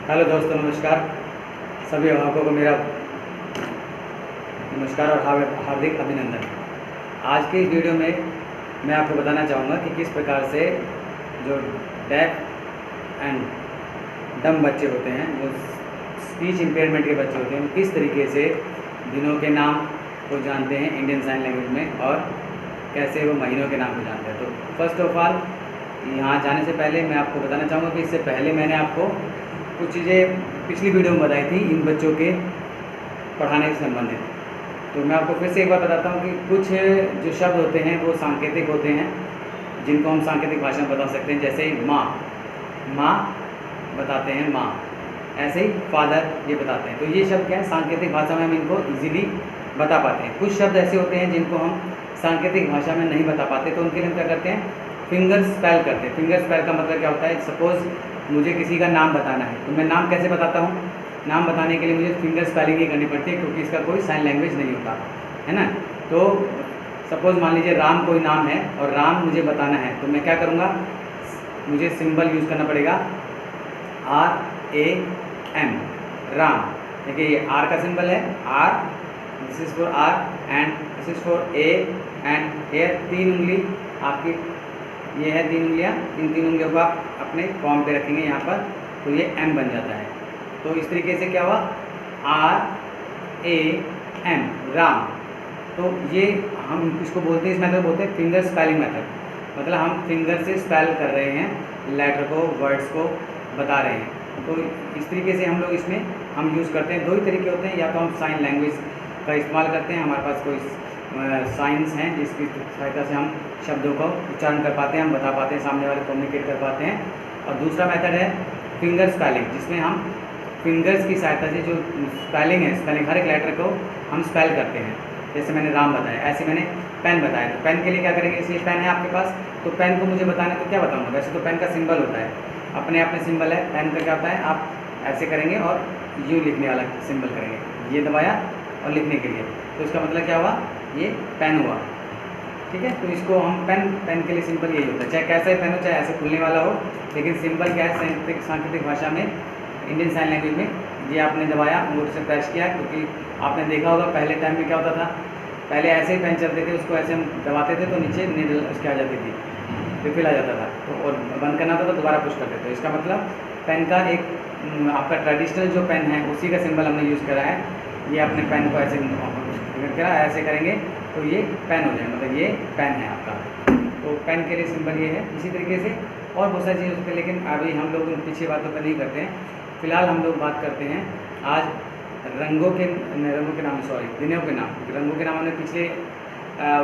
Hello दोस्तों, नमस्कार। सभी अभिभावकों को मेरा नमस्कार और हार्दिक अभिनंदन। आज की इस वीडियो में मैं आपको बताना चाहूँगा कि किस प्रकार से जो डेफ एंड डम बच्चे होते हैं, जो स्पीच इम्पेयरमेंट के बच्चे होते हैं, वो किस तरीके से दिनों के नाम को जानते हैं इंडियन साइन लैंग्वेज में और कैसे वो महीनों के नाम को जानते हैं। तो फर्स्ट ऑफ ऑल यहाँ जाने से पहले मैं आपको बताना चाहूँगा कि इससे पहले मैंने आपको कुछ चीज़ें पिछली वीडियो में बताई थी इन बच्चों के पढ़ाने से संबंधित। तो मैं आपको फिर से एक बार बताता हूँ कि कुछ जो शब्द होते हैं वो सांकेतिक होते हैं, जिनको हम सांकेतिक भाषा में बता सकते हैं। जैसे माँ, माँ बताते हैं माँ, ऐसे ही फादर ये बताते हैं। तो ये शब्द क्या है, सांकेतिक भाषा में हम इनको ईजिली बता पाते हैं। कुछ शब्द ऐसे होते हैं जिनको हम सांकेतिक भाषा में नहीं बता पाते, तो उनके लिए हम क्या करते हैं, फिंगर स्पेल करते हैं। फिंगर स्पेल का मतलब क्या होता है, सपोज़ मुझे किसी का नाम बताना है तो मैं नाम कैसे बताता हूँ, नाम बताने के लिए मुझे फिंगर स्पेलिंग ही करनी पड़ती है, क्योंकि इसका कोई साइन लैंग्वेज नहीं होता है ना। तो सपोज़ मान लीजिए राम कोई नाम है और राम मुझे बताना है, तो मैं क्या करूँगा, मुझे सिंबल यूज़ करना पड़ेगा RAM, राम। देखिए ये R का सिंबल है, R, this is for R and this is for A and ये 3 उंगली आपकी, ये है 3 उंगलियाँ। इन 3 उंगलियों को आप अपने फॉर्म पे रखेंगे यहाँ पर, तो ये M बन जाता है। तो इस तरीके से क्या हुआ, RAM, राम। तो ये हम इसको बोलते हैं, इस मेथड बोलते हैं फिंगर स्पेलिंग मेथड। मतलब हम फिंगर से स्पेल कर रहे हैं लेटर को, वर्ड्स को बता रहे हैं। तो इस तरीके से हम लोग इसमें हम यूज़ करते हैं। 2 ही तरीके होते हैं, या तो हम साइन लैंग्वेज का इस्तेमाल करते हैं, हमारे पास कोई साइंस हैं जिसकी सहायता से हम शब्दों का उच्चारण कर पाते हैं, हम बता पाते हैं, सामने वाले कम्युनिकेट कर पाते हैं। और दूसरा मेथड है फिंगर स्पेलिंग, जिसमें हम फिंगर्स की सहायता से जो स्पेलिंग है, स्पेलिंग हर एक लेटर को हम स्पेल करते हैं। जैसे मैंने राम बताया, ऐसे मैंने पेन बताया। तो पेन के लिए क्या करेंगे, इसलिए पेन है आपके पास, तो पेन को मुझे बताना है तो क्या बताऊँगा। वैसे तो पेन का सिंबल होता है, अपने आप में सिंबल है। पेन का क्या होता है, आप ऐसे करेंगे और यू लिखने वाला सिंबल करेंगे, ये दबाया और लिखने के लिए, तो इसका मतलब क्या हुआ, ये पेन हुआ। ठीक है, तो इसको हम पेन के लिए सिंपल यही होता है, चाहे कैसा ही पेन हो, चाहे ऐसे खुलने वाला हो, लेकिन सिंपल क्या है सांकेतिक भाषा में, इंडियन साइन लैंग्वेज में, ये आपने दबाया, अंगूठे से प्रेस किया। क्योंकि आपने देखा होगा पहले टाइम में क्या होता था, पहले ऐसे ही पेन चलते थे, उसको ऐसे हम दबाते थे तो नीचे नीडल उसकी आ जाती थी, रिफिल आ जाता था, तो और बंद करना था तो दोबारा पुश करते थे। तो इसका मतलब पेन का एक आपका ट्रेडिशनल जो पेन है उसी का सिंबल हमने यूज़ करा है। ये अपने पेन को ऐसे करा, ऐसे करेंगे तो ये पेन हो जाए, मतलब ये पेन है आपका। तो पेन के लिए सिंबल ये है। इसी तरीके से और बहुत सारी चीज़ें होती है, लेकिन अभी हम लोग उन पीछे बातों पर नहीं करते हैं। फिलहाल हम लोग बात करते हैं आज रंगों के नाम, सॉरी, दिनों के नाम। रंगों के नाम हमने पिछले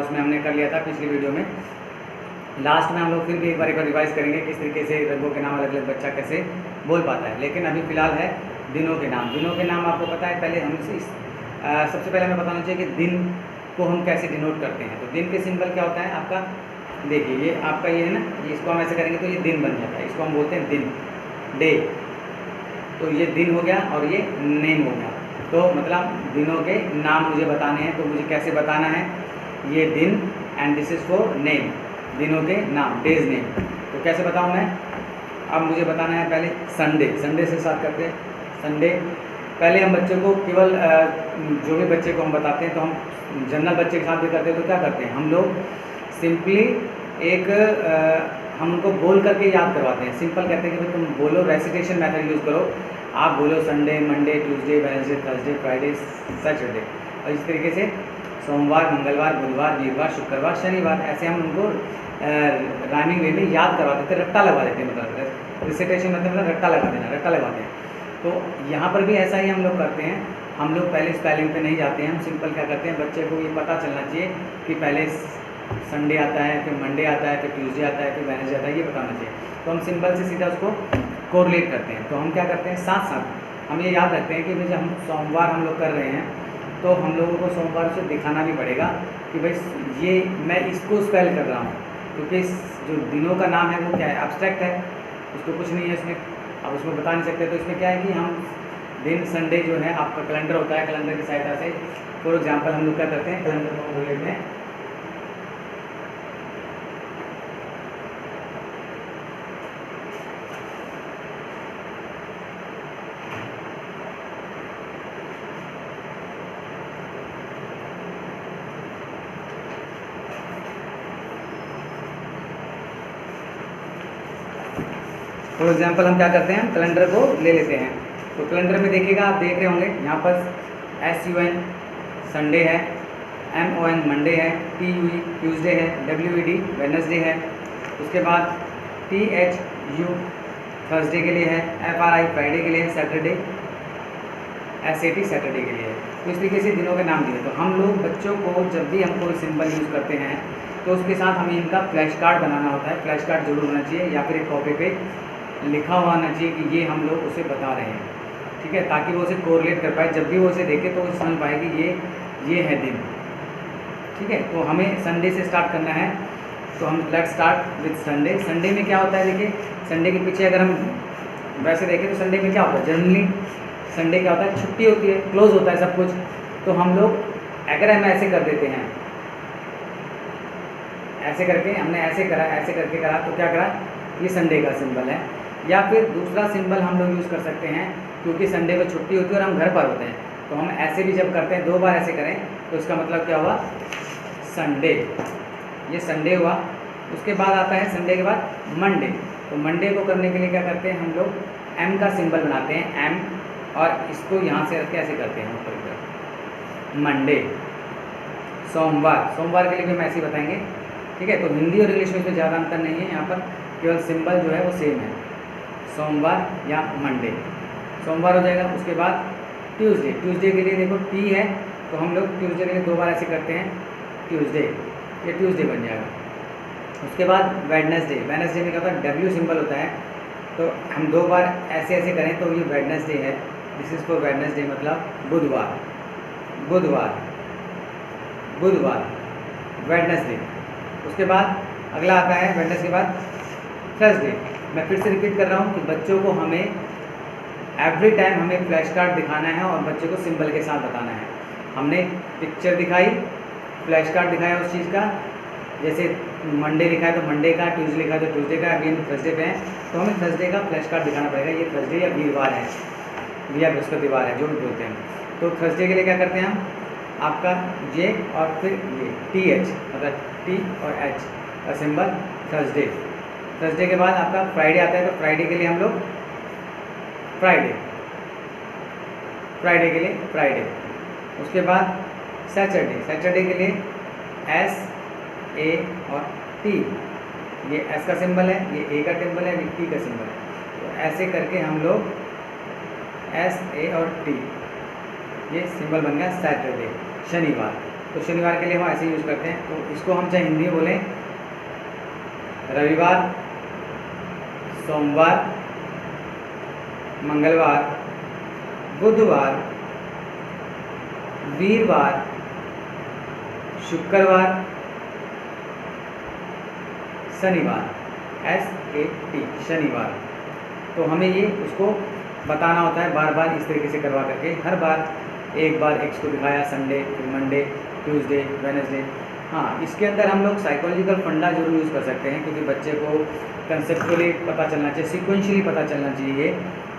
उसमें हमने कर लिया था, पिछली वीडियो में। लास्ट में हम लोग फिर भी एक बार रिवाइज करेंगे किस तरीके से रंगों के नाम अलग अलग बच्चा कैसे बोल पाता है। लेकिन अभी फ़िलहाल है दिनों के नाम। दिनों के नाम आपको पता है, पहले हम सबसे पहले हमें बताना चाहिए कि दिन को हम कैसे डिनोट करते हैं। तो दिन के सिंबल क्या होता है आपका, देखिए ये आपका ये है ना, ये इसको हम ऐसे करेंगे तो ये दिन बन जाता है, इसको हम बोलते हैं दिन, डे। तो ये दिन हो गया और ये नेम हो गया। तो मतलब दिनों के नाम मुझे बताने हैं, तो मुझे कैसे बताना है, ये दिन and this is for name, दिनों के नाम, डेज नेम। तो कैसे बताऊँ मैं, अब मुझे बताना है पहले संडे। संडे से स्टार्ट करते हैं। संडे पहले हम बच्चों को केवल जो भी बच्चे को हम बताते हैं, तो हम जनरल बच्चे के साथ भी करते हैं। तो क्या करते हैं हम लोग, सिंपली एक हम उनको बोल करके याद करवाते हैं। सिंपल कहते हैं कि भाई तुम बोलो, रेसिटेशन मेथड यूज़ करो, आप बोलो Sunday, Monday, Tuesday, Wednesday, Thursday, Friday, Saturday. और इस तरीके से सोमवार, मंगलवार, बुधवार, वीरवार, शुक्रवार, शनिवार, ऐसे हम उनको राइमिंग वे में याद करवा देते हैं, रट्टा लगवा देते हैं। मतलब रिसिटेशन मतलब रट्टा लगा देना, रट्टा लगवाते हैं। तो यहाँ पर भी ऐसा ही हम लोग करते हैं। हम लोग पहले स्पेलिंग पे नहीं जाते हैं, हम सिंपल क्या करते हैं, बच्चे को ये पता चलना चाहिए कि पहले संडे आता है, फिर मंडे आता है, फिर ट्यूसडे आता है, फिर वेडनेसडे आता है, ये बताना चाहिए। तो हम सिंपल से सीधा उसको कोरिलेट करते हैं। तो हम क्या करते हैं, साथ साथ हम ये याद रखते हैं कि भाई जब हम सोमवार हम लोग कर रहे हैं, तो हम लोगों को सोमवार से दिखाना भी पड़ेगा कि भाई ये मैं इसको स्पेल कर रहा हूँ, क्योंकि जो दिनों का नाम है वो क्या है, एब्स्ट्रैक्ट है, उसको कुछ नहीं है इसमें, आप उसमें बता नहीं सकते। तो इसमें क्या है कि हम दिन संडे जो है आपका कैलेंडर होता है, कैलेंडर की सहायता से फॉर एग्जांपल हम लोग क्या करते हैं, कैलेंडर को खोल लेते हैं। फॉर एग्जांपल हम क्या करते हैं, कैलेंडर को ले लेते हैं। तो कैलेंडर में देखिएगा, आप देख रहे होंगे यहाँ पर SUN संडे है, MON मंडे है, TUE ट्यूसडे है, WED वेडनेसडे है, उसके बाद THU थर्सडे के लिए है, FRI फ्राइडे के लिए है, सैटरडे SAT सैटरडे के लिए है। तो इस तरीके से दिनों के नाम दिए। तो हम लोग बच्चों को जब भी हम कोई सिंबल यूज़ करते हैं तो उसके साथ हमें इनका फ्लैश कार्ड बनाना होता है। फ्लैश कार्ड जरूर होना चाहिए या फिर एक कॉपी पे लिखा हुआ होना चाहिए कि ये हम लोग उसे बता रहे हैं, ठीक है, ताकि वो उसे कोरिलेट कर पाए। जब भी वो उसे देखे तो वो समझ पाए कि ये है दिन, ठीक है। तो हमें संडे से स्टार्ट करना है, तो हम let's start with Sunday. Sunday में क्या होता है, देखिए संडे के पीछे अगर हम वैसे देखें तो संडे में क्या होता है, जनरली संडे क्या होता है, छुट्टी होती है, क्लोज होता है सब कुछ। तो हम लोग अगर हम ऐसे कर देते हैं, ऐसे करके हमने ऐसे करा, ऐसे करके करा, तो क्या करा, ये संडे का सिंबल है। या फिर दूसरा सिंबल हम लोग यूज़ कर सकते हैं, क्योंकि संडे को छुट्टी होती है और हम घर पर होते हैं, तो हम ऐसे भी जब करते हैं 2 बार ऐसे करें तो इसका मतलब क्या हुआ, संडे, ये संडे हुआ। उसके बाद आता है संडे के बाद मंडे। तो मंडे को करने के लिए क्या करते हैं, हम लोग M का सिंबल बनाते हैं, M, और इसको यहाँ से रख के ऐसे करते हैं ऊपर की तरफ, मंडे। सोमवार, सोमवार के लिए भी हम ऐसे ही बताएंगे, ठीक है। तो हिंदी और इंग्लिश में इसमें ज़्यादा अंतर नहीं है, यहाँ पर केवल सिंबल जो है वो सेम है, सोमवार या मंडे, सोमवार हो जाएगा। उसके बाद ट्यूसडे, ट्यूसडे के लिए देखो T है, तो हम लोग ट्यूसडे के लिए 2 बार ऐसे करते हैं, ट्यूसडे, ये ट्यूसडे बन जाएगा। उसके बाद वेडनेसडे, वेडनेसडे में क्या होता है, W सिंबल होता है, तो हम 2 बार ऐसे ऐसे करें तो ये वेडनेसडे है, दिस इज़ फॉर वेडनेसडे, मतलब बुधवार, बुधवार, बुधवार, वेडनेसडे। उसके बाद अगला आता है वेडनेसडे के बाद थर्सडे। मैं फिर से रिपीट कर रहा हूँ कि बच्चों को हमें एवरी टाइम हमें फ्लैश कार्ड दिखाना है और बच्चे को सिंबल के साथ बताना है। हमने पिक्चर दिखाई, फ्लैश कार्ड दिखाया उस चीज़ का, जैसे मंडे लिखा है तो मंडे का, ट्यूसडे लिखा है तो ट्यूसडे का, अभी हम थर्सडे पे हैं तो हमें थर्सडे का फ्लैश कार्ड दिखाना पड़ेगा, ये थर्सडे या वीरवार है या बृहस्पतिवार है, जो भी बोलते हैं। तो थर्सडे के लिए क्या करते हैं हम, आपका J और फिर ये TH, मतलब T और H का सिंबल, थर्सडे। थर्सडे के बाद आपका फ्राइडे आता है, तो फ्राइडे के लिए हम लोग फ्राइडे, फ्राइडे के लिए फ्राइडे। उसके बाद सैटरडे, सैटरडे के लिए S, A और T, ये S का सिंबल है, ये A का सिंबल है, ये T का सिंबल है। तो ऐसे करके हम लोग S, A और T, ये सिंबल बन गया सैटरडे, शनिवार। तो शनिवार के लिए हम ऐसे यूज़ करते हैं, तो इसको हम चाहे हिंदी में बोलें रविवार, सोमवार, मंगलवार, बुधवार, वीरवार, शुक्रवार, शनिवार, SAT, शनिवार। तो हमें ये उसको बताना होता है बार बार इस तरीके से करवा करके, हर बार एक बार X को दिखाया, संडे, फिर मंडे, ट्यूसडे, वेडनेसडे। हाँ, इसके अंदर हम लोग साइकोलॉजिकल फंडा जरूर यूज़ कर सकते हैं, क्योंकि बच्चे को कंसेप्चुअली पता चलना चाहिए, सिक्वेंशली पता चलना चाहिए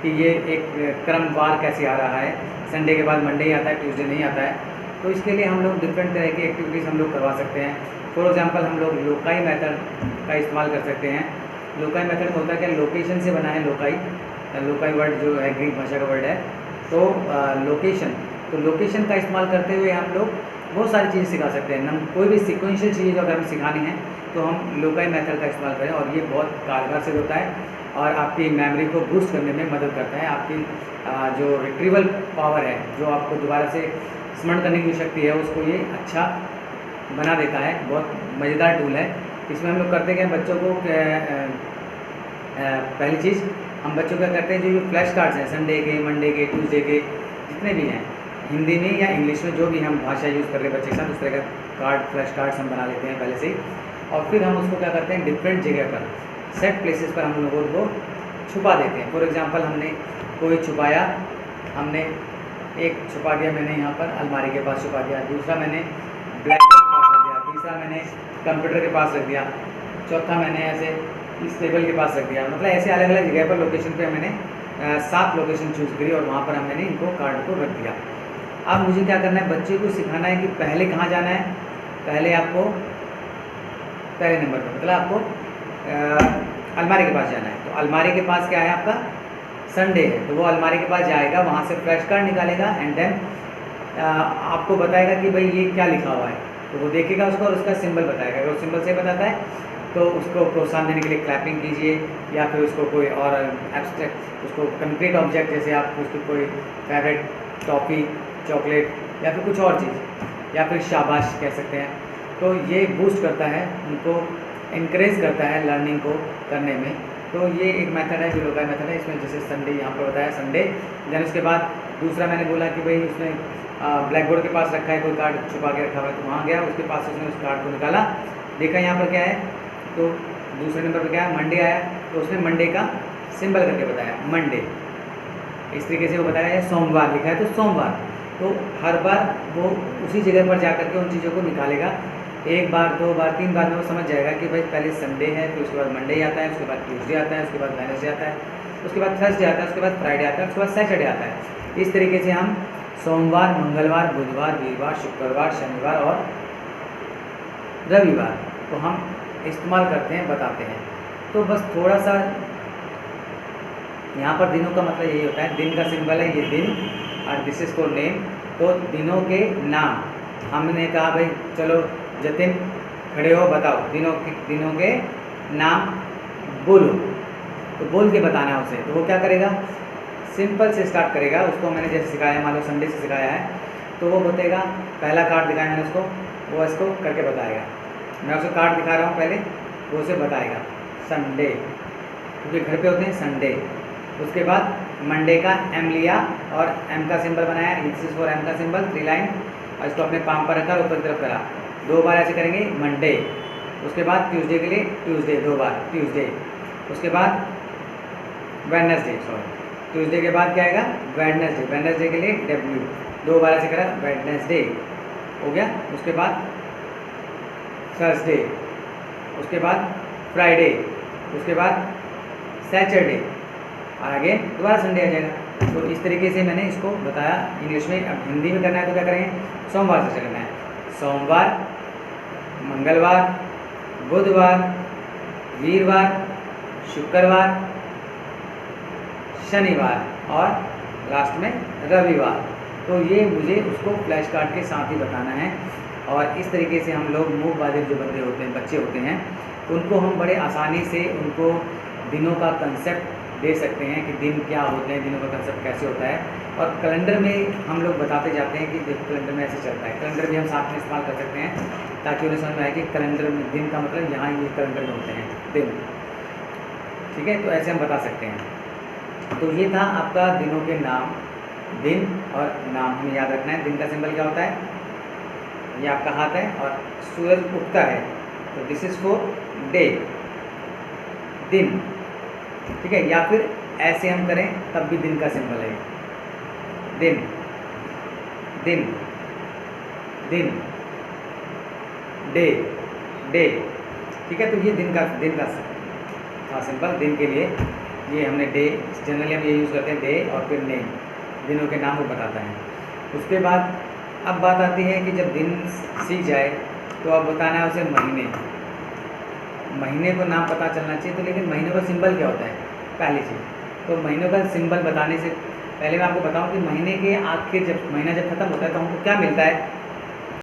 कि ये एक क्रमवार कैसे आ रहा है, संडे के बाद मंडे ही आता है, ट्यूसडे नहीं आता है। तो इसके लिए हम लोग डिफरेंट तरह की एक्टिविटीज़ हम लोग करवा सकते हैं। फॉर एग्जांपल हम लोग लोकाई मेथड का इस्तेमाल कर सकते हैं। लोकाई मेथड में होता है क्या, लोकेशन से बना है लोकाई, लोकाई वर्ड जो है ग्रीक भाषा का वर्ड है, तो लोकेशन, तो लोकेशन का इस्तेमाल करते हुए हम लोग बहुत सारी चीज़ें सिखा सकते हैं। कोई भी सिक्वेंशियल चीज़ अगर हमें सिखानी है तो हम लोकाई मेथड का इस्तेमाल करें, और ये बहुत कारगर सिद्ध होता है और आपकी मेमोरी को बूस्ट करने में मदद करता है। आपकी जो रिट्रीवल पावर है, जो आपको दोबारा से स्मरण करने की शक्ति है, उसको ये अच्छा बना देता है। बहुत मज़ेदार टूल है। इसमें हम लोग करते क्या, बच्चों को पहली चीज़ हम बच्चों क्या करते हैं, जो फ्लैश कार्ड्स हैं संडे के, मंडे के, ट्यूसडे के, जितने भी हैं, हिंदी में या इंग्लिश में जो भी हम भाषा यूज़ कर रहे हैं बच्चे के साथ, उस तरह का कार्ड, फ्लैश कार्ड्स हम बना लेते हैं पहले से ही, और फिर हम उसको क्या करते हैं, डिफरेंट जगह पर, सेट प्लेसेस पर हम लोगों को छुपा देते हैं। फॉर एग्जांपल हमने कोई छुपाया, हमने एक छुपा दिया, मैंने यहाँ पर अलमारी के पास छुपा दिया, दूसरा मैंने ब्लैक बोर्ड के पास रख दिया, तीसरा मैंने कंप्यूटर के पास रख दिया, चौथा मैंने ऐसे इस टेबल के पास रख दिया। मतलब ऐसे अलग अलग जगह पर लोकेशन पे मैंने 7 लोकेशन चूज़ करी और वहाँ पर मैंने इनको कार्ड को रख दिया। अब मुझे क्या करना है, बच्चे को सिखाना है कि पहले कहाँ जाना है। पहले आपको पहले नंबर पर, मतलब आपको अलमारी के पास जाना है, तो अलमारी के पास क्या है आपका, संडे है, तो वो अलमारी के पास जाएगा, वहाँ से फ्लैश कार्ड निकालेगा एंड देन आपको बताएगा कि भाई ये क्या लिखा हुआ है, तो वो देखेगा उसको और उसका सिंबल बताएगा। अगर वो सिंबल से बताता है तो उसको प्रोत्साहन देने के लिए क्लैपिंग कीजिए, या फिर उसको कोई और एब्स्ट्रैक्ट, उसको कंक्रीट ऑब्जेक्ट, जैसे आप उसको कोई फेवरेट टॉफ़ी, चॉकलेट या फिर कुछ और चीज़, या फिर शाबाश कह सकते हैं। तो ये बूस्ट करता है, उनको इनक्रेज करता है लर्निंग को करने में। तो ये एक मेथड है, विलोकाई मेथड है। इसमें जैसे संडे यहाँ पर बताया, संडे। देन उसके बाद दूसरा मैंने बोला कि भाई उसने ब्लैक बोर्ड के पास रखा है, कोई कार्ड छुपा के रखा हुआ है, तो वहाँ गया, उसके पास उसने उस कार्ड को निकाला, देखा यहाँ पर क्या है, तो दूसरे नंबर पर क्या है, मंडे आया, तो उसने मंडे का सिंबल करके बताया, मंडे। इस तरीके से वो बताया। सोमवार लिखा है तो सोमवार, तो हर बार वो उसी जगह पर जा करके उन चीज़ों को निकालेगा। एक बार, दो बार, तीन बार में वो समझ जाएगा कि भाई पहले संडे है, फिर उसके बाद मंडे आता है, उसके बाद ट्यूसडे आता है, उसके बाद वेडनेसडे आता है, उसके बाद थर्सडे आता है, उसके बाद फ्राइडे आता है, उसके बाद सैटरडे आता है। इस तरीके से हम सोमवार, मंगलवार, बुधवार, वीरवार, शुक्रवार, शनिवार और रविवार को हम इस्तेमाल करते हैं, बताते हैं। तो बस थोड़ा सा यहाँ पर दिनों का मतलब यही होता है, दिन का सिंबल है ये दिन, और दिस इज फॉर नेम। तो दिनों के नाम, हमने कहा भाई चलो जतिन खड़े हो, बताओ दिनों के नाम बोलो, तो बोल के बताना है उसे। तो वो क्या करेगा, सिंपल से स्टार्ट करेगा। उसको मैंने जैसे सिखाया, मान लो संडे से सिखाया है, तो वो बताएगा, पहला कार्ड दिखाया मैंने उसको, वो इसको करके बताएगा। मैं उसे कार्ड दिखा रहा हूँ पहले, वो उसे बताएगा संडे, क्योंकि घर पे होते हैं संडे। उसके बाद मंडे का एम लिया और एम का सिंबल बनाया, दिस इज फॉर एम का सिंबल, 3 लाइन, और इसको अपने पाम पर रखा, ऊपर की तरफ करा, 2 बार ऐसे करेंगे, मंडे। उसके बाद ट्यूसडे के लिए ट्यूसडे, 2 बार ट्यूसडे। उसके बाद वेडनेसडे, सॉरी, ट्यूसडे के बाद क्या आएगा, वेडनेसडे, वेडनेसडे के लिए डब्ल्यू, 2 बार ऐसे करा, वेडनेसडे हो गया। उसके बाद थर्सडे, उसके बाद फ्राइडे, उसके बाद सैटरडे, और आगे दोबारा संडे आ जाएगा। तो इस तरीके से मैंने इसको बताया इंग्लिश में। अब हिंदी में करना है तो क्या करेंगे, सोमवार से करना है, सोमवार, मंगलवार, बुधवार, वीरवार, शुक्रवार, शनिवार और लास्ट में रविवार। तो ये मुझे उसको फ्लैश कार्ड के साथ ही बताना है। और इस तरीके से हम लोग मूक बाधित जो बंदे होते हैं, बच्चे होते हैं, उनको हम बड़े आसानी से उनको दिनों का कंसेप्ट दे सकते हैं कि दिन क्या होते हैं, दिनों का कंसेप्ट कैसे होता है। और कैलेंडर में हम लोग बताते जाते हैं कि देखो कैलेंडर में ऐसे चलता है। कैलेंडर भी हम साथ में इस्तेमाल कर सकते हैं ताकि उन्हें समझ में आए कि कैलेंडर में दिन का मतलब यहाँ ये कैलेंडर में होते हैं दिन, ठीक है। तो ऐसे हम बता सकते हैं। तो ये था आपका दिनों के नाम, दिन और नाम हमें याद रखना है। दिन का सिंबल क्या होता है, ये आपका हाथ है और सूरज उगता है, तो दिस इज फॉर डे, दिन, ठीक है। या फिर ऐसे हम करें तब भी दिन का सिंबल है, दिन, दिन, दिन, डे, डे, ठीक है। तो ये दिन का सिंबल दिन के लिए ये हमने डे, जनरली हम ये यूज़ करते हैं डे, और फिर नेम, दिनों के नाम वो बताता है। उसके बाद अब बात आती है कि जब दिन सीख जाए तो अब बताना है उसे महीने। महीने को नाम पता चलना चाहिए, तो लेकिन महीनों का सिंबल क्या होता है पहली चीज़। तो महीनों का सिंबल बताने से पहले मैं आपको बताऊं कि महीने के आखिर, जब महीना जब खत्म होता है तो हमको क्या मिलता है,